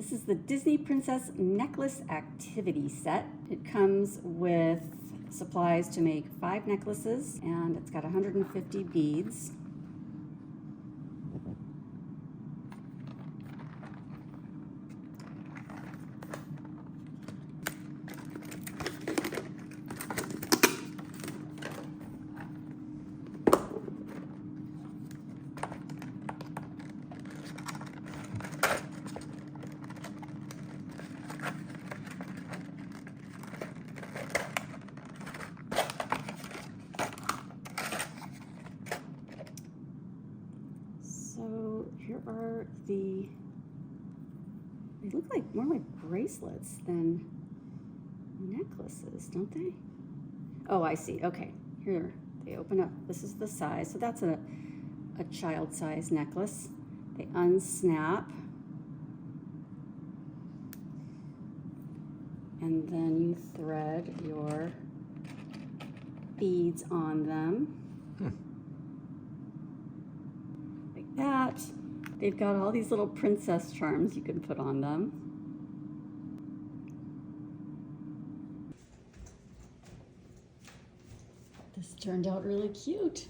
This is the Disney Princess Necklace Activity Set. It comes with supplies to make 5 necklaces, and it's got 150 beads. So here are they look like more like bracelets than necklaces, don't they? Oh, I see. Okay, here they open up. This is the size. So that's a child size necklace. They unsnap. And then you thread your beads on them. Like that. They've got all these little princess charms you can put on them. This turned out really cute.